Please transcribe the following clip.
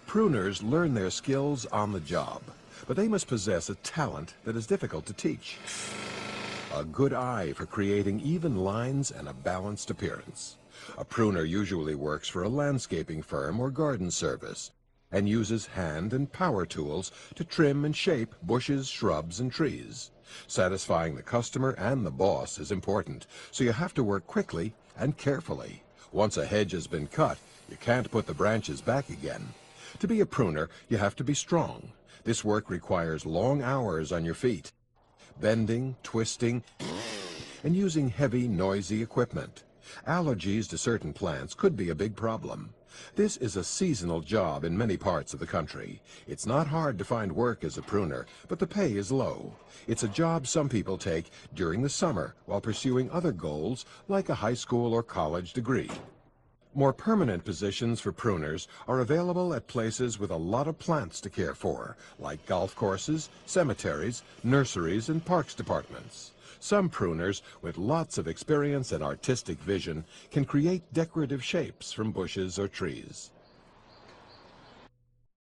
Pruners learn their skills on the job, but they must possess a talent that is difficult to teach. A good eye for creating even lines and a balanced appearance. A pruner usually works for a landscaping firm or garden service and uses hand and power tools to trim and shape bushes, shrubs, and trees. Satisfying the customer and the boss is important, so you have to work quickly and carefully. Once a hedge has been cut, you can't put the branches back again. To be a pruner, you have to be strong. This work requires long hours on your feet, bending, twisting, and using heavy, noisy equipment. Allergies to certain plants could be a big problem. This is a seasonal job in many parts of the country. It's not hard to find work as a pruner, but the pay is low. It's a job some people take during the summer while pursuing other goals like a high school or college degree. More permanent positions for pruners are available at places with a lot of plants to care for, like golf courses, cemeteries, nurseries, and parks departments. Some pruners with lots of experience and artistic vision can create decorative shapes from bushes or trees.